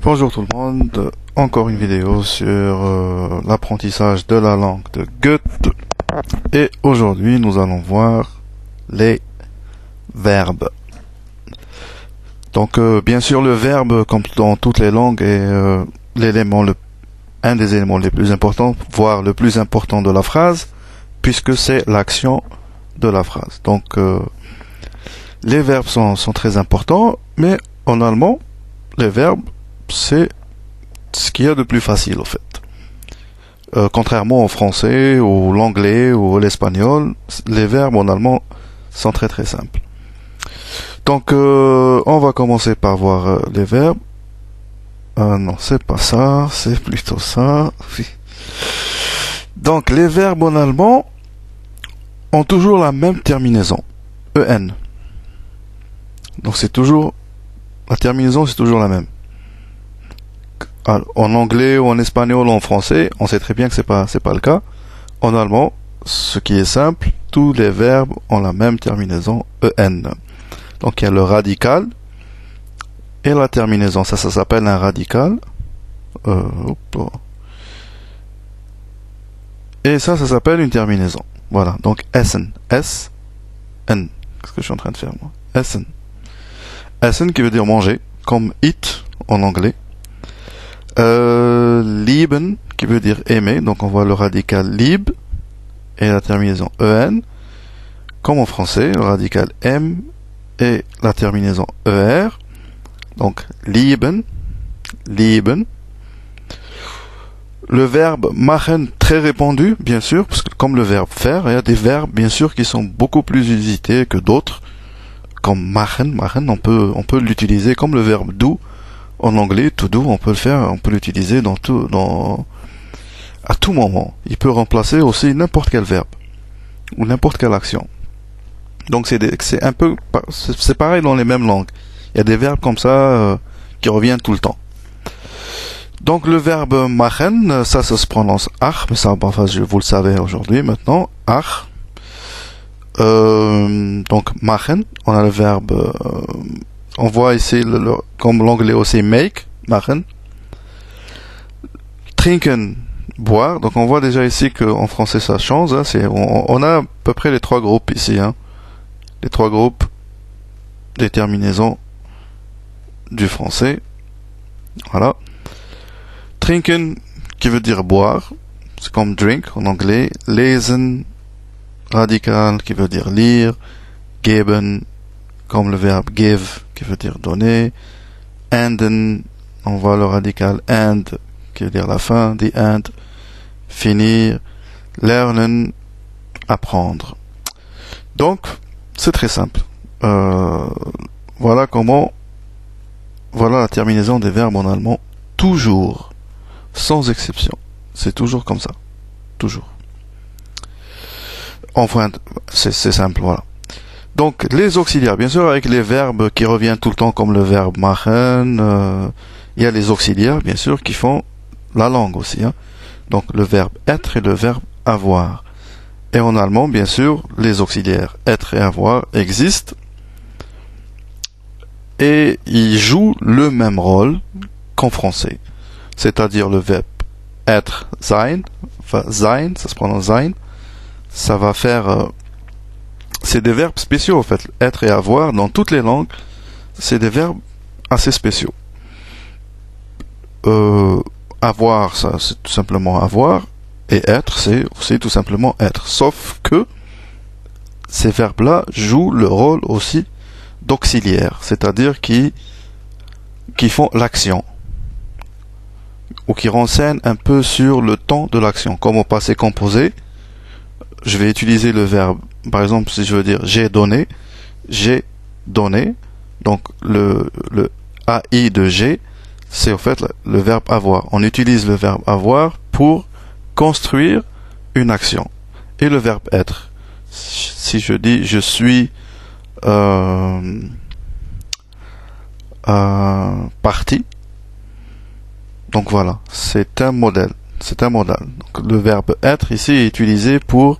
Bonjour tout le monde, encore une vidéo sur l'apprentissage de la langue de Goethe. Et aujourd'hui nous allons voir les verbes. Donc bien sûr le verbe, comme dans toutes les langues, est un des éléments les plus importants, voire le plus important de la phrase, puisque c'est l'action de la phrase. Donc les verbes sont très importants, mais en allemand, les verbes c'est ce qu'il y a de plus facile au fait. Contrairement au français, ou l'anglais, ou l'espagnol, les verbes en allemand sont très simples. Donc on va commencer par voir les verbes. Non, c'est pas ça, c'est plutôt ça. Donc les verbes en allemand ont toujours la même terminaison, en. Donc c'est toujours, la terminaison c'est toujours la même. En anglais ou en espagnol ou en français, on sait très bien que c'est pas le cas. En allemand, ce qui est simple, tous les verbes ont la même terminaison en. Donc il y a le radical et la terminaison. Ça s'appelle un radical. Et ça s'appelle une terminaison. Voilà. Donc essen, S-N. Qu'est-ce que je suis en train de faire moi? Essen. Essen qui veut dire manger, comme eat en anglais. Lieben qui veut dire aimer, donc on voit le radical lieb et la terminaison en, comme en français le radical m et la terminaison er, donc lieben. Le verbe machen, très répandu bien sûr, parce que comme le verbe faire, il y a des verbes bien sûr qui sont beaucoup plus usités que d'autres, comme machen, on peut l'utiliser comme le verbe do. En anglais, to do, on peut l'utiliser à tout moment. Il peut remplacer aussi n'importe quel verbe ou n'importe quelle action. Donc c'est pareil dans les mêmes langues. Il y a des verbes comme ça qui reviennent tout le temps. Donc le verbe machen, ça se prononce ach, mais ça, enfin, vous le savez aujourd'hui maintenant, ach. Donc machen, on a le verbe. On voit ici, comme l'anglais aussi, make, machen. Trinken, boire. Donc on voit déjà ici qu'en français ça change. Hein, on a à peu près les trois groupes ici. Hein, les trois groupes des terminaisons du français. Voilà. Trinken, qui veut dire boire. C'est comme drink en anglais. Lesen, radical, qui veut dire lire. Geben, comme le verbe give, qui veut dire donner. Enden, on voit le radical end, qui veut dire la fin, the end. Finir. Lernen, apprendre. Donc, c'est très simple. Voilà la terminaison des verbes en allemand. Toujours. Sans exception. C'est toujours comme ça. Toujours. Enfin, c'est simple, voilà. Donc, les auxiliaires, bien sûr, avec les verbes qui reviennent tout le temps, comme le verbe machen, il y a les auxiliaires, bien sûr, qui font la langue aussi. Hein. Donc, le verbe être et le verbe avoir. Et en allemand, bien sûr, les auxiliaires être et avoir existent. Et ils jouent le même rôle qu'en français. C'est-à-dire le verbe être, sein, enfin, sein, ça se prononce sein, ça va faire... c'est des verbes spéciaux en fait. Être et avoir, dans toutes les langues, c'est des verbes assez spéciaux. Avoir, ça c'est tout simplement avoir, et être, c'est aussi tout simplement être. Sauf que ces verbes-là jouent le rôle aussi d'auxiliaire, c'est-à-dire qui font l'action, ou qui renseignent un peu sur le temps de l'action, comme au passé composé. Je vais utiliser le verbe, par exemple, si je veux dire j'ai donné, donc le AI de j'ai, c'est en fait le verbe avoir. On utilise le verbe avoir pour construire une action. Et le verbe être, si je dis je suis parti, donc voilà, c'est un modèle. Donc le verbe être ici est utilisé pour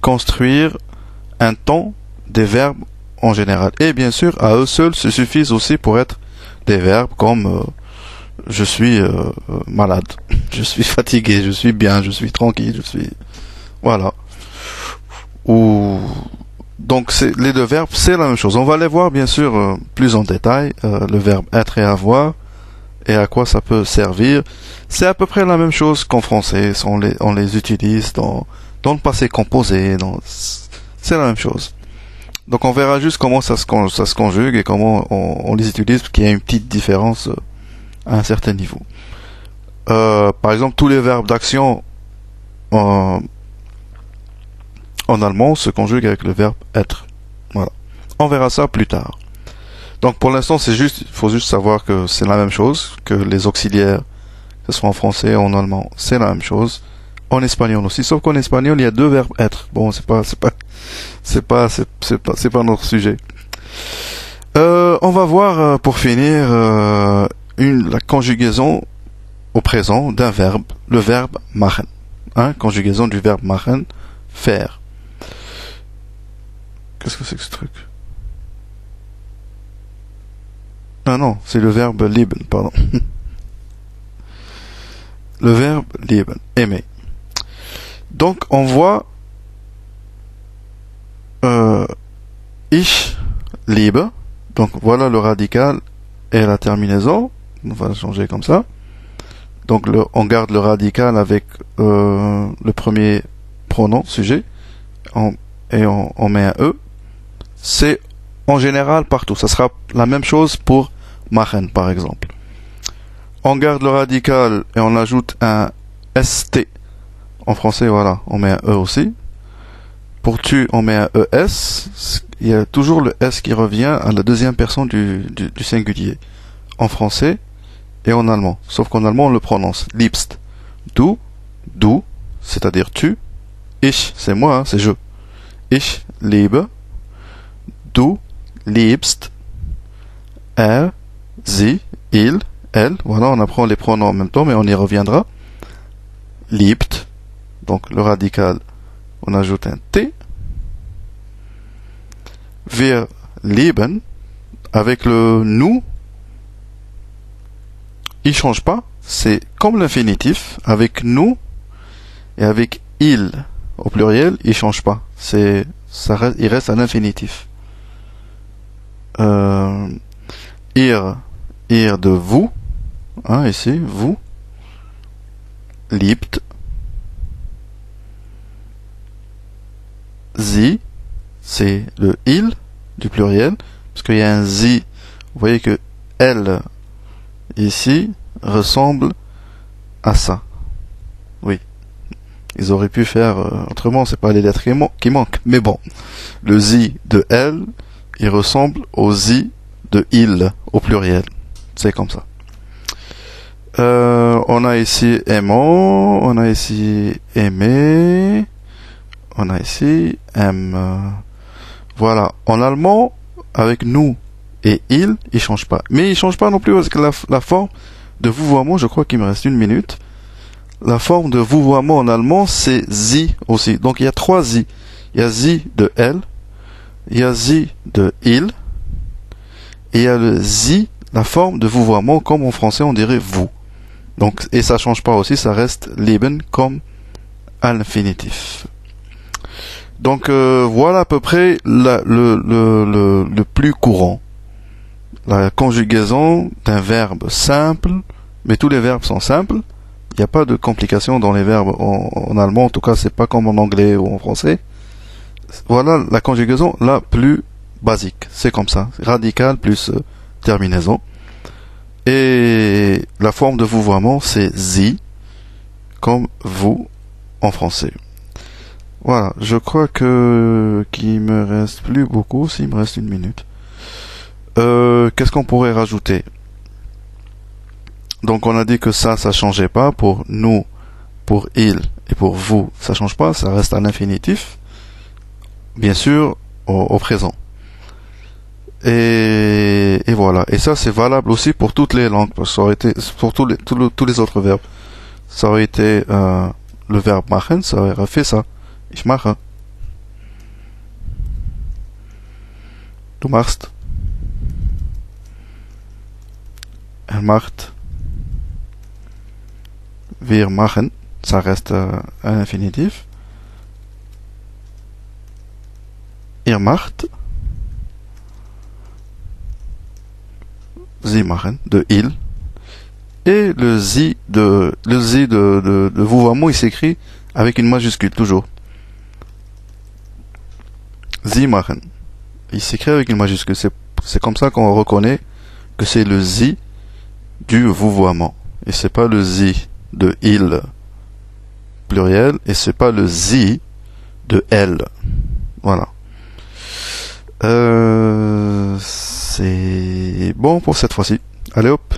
construire un temps des verbes en général. Et bien sûr, à eux seuls, se suffisent aussi pour être des verbes comme je suis malade, je suis fatigué, je suis bien, je suis tranquille, je suis voilà. Ou donc c'est les deux verbes, c'est la même chose. On va les voir bien sûr plus en détail. Le verbe être et avoir et à quoi ça peut servir. C'est à peu près la même chose qu'en français. On les utilise dans le passé composé. C'est la même chose. Donc on verra juste comment ça se conjugue et comment on les utilise, parce qu'il y a une petite différence à un certain niveau. Par exemple, tous les verbes d'action en allemand se conjuguent avec le verbe être. Voilà. On verra ça plus tard. Donc pour l'instant, il faut juste savoir que c'est la même chose, que les auxiliaires, que ce soit en français ou en allemand, c'est la même chose. En espagnol aussi, sauf qu'en espagnol, il y a deux verbes être. Bon, c'est pas notre sujet. On va voir, pour finir, la conjugaison au présent d'un verbe, le verbe machen. Conjugaison du verbe machen, faire. Qu'est-ce que c'est que ce truc? Ah non, c'est le verbe lieben, pardon. Le verbe lieben, aimer. Donc on voit ich liebe. Donc voilà le radical et la terminaison. On va changer comme ça. Donc on garde le radical avec le premier pronom, sujet, et on met un E. C'est en général partout. Ça sera la même chose pour machen, par exemple. On garde le radical et on ajoute un ST. En français, voilà, on met un E aussi. Pour tu, on met un ES. Il y a toujours le S qui revient à la deuxième personne du singulier. En français et en allemand. Sauf qu'en allemand, on le prononce liebst. Du, c'est-à-dire tu. Ich, c'est moi, c'est je. Ich liebe. Du liebst. Er, sie, il, elle. Voilà, on apprend les pronoms en même temps, mais on y reviendra. Liebt. Donc le radical, on ajoute un T. Wir lieben. Avec le nous, il change pas. C'est comme l'infinitif. Avec nous et avec il au pluriel, il change pas. Il reste à l'infinitif. Ir de vous. Ici, vous. Liebt. Sie, c'est le il du pluriel, parce qu'il y a un sie. Vous voyez que elle, ici, ressemble à ça. Oui. Ils auraient pu faire autrement, c'est pas les lettres qui manquent. Mais bon, le sie de elle, il ressemble au sie de il au pluriel. C'est comme ça. On a ici aimant, on a ici aimé, on a ici aime. Voilà. En allemand, avec nous et il change pas. Mais il change pas non plus parce que la forme de vouvoiement, je crois qu'il me reste une minute. La forme de vouvoiement en allemand, c'est sie aussi. Donc il y a trois sie. Il y a sie de elle, il y a sie de il, et il y a le sie, la forme de vouvoiement, comme en français on dirait vous. Donc, et ça change pas aussi, ça reste lieben comme à l'infinitif. Donc voilà à peu près le plus courant. La conjugaison d'un verbe simple, mais tous les verbes sont simples. Il n'y a pas de complications dans les verbes en allemand, en tout cas c'est pas comme en anglais ou en français. Voilà la conjugaison la plus basique, c'est comme ça, radical plus terminaison. Et la forme de vouvoiement c'est sie, comme vous en français. Voilà, je crois qu'il me reste plus beaucoup, s'il me reste une minute. Qu'est-ce qu'on pourrait rajouter? Donc on a dit que ça changeait pas. Pour nous, pour il et pour vous, ça change pas, ça reste à l'infinitif. Bien sûr, au présent. Et voilà. Et ça c'est valable aussi pour toutes les langues, parce que ça aurait été pour tous les autres verbes. Ça aurait été le verbe machen, ça aurait fait ça. Ich mache. Du machst. Er macht. Wir machen, ça reste un infinitif. Ihr macht. Sie machen, de il. Et le sie de vouvoiement, il s'écrit avec une majuscule, toujours. Sie machen. Il s'écrit avec une majuscule. C'est comme ça qu'on reconnaît que c'est le sie du vouvoiement. Et c'est pas le sie de il pluriel, et c'est pas le sie de elle. Voilà. C'est bon pour cette fois-ci. Allez hop.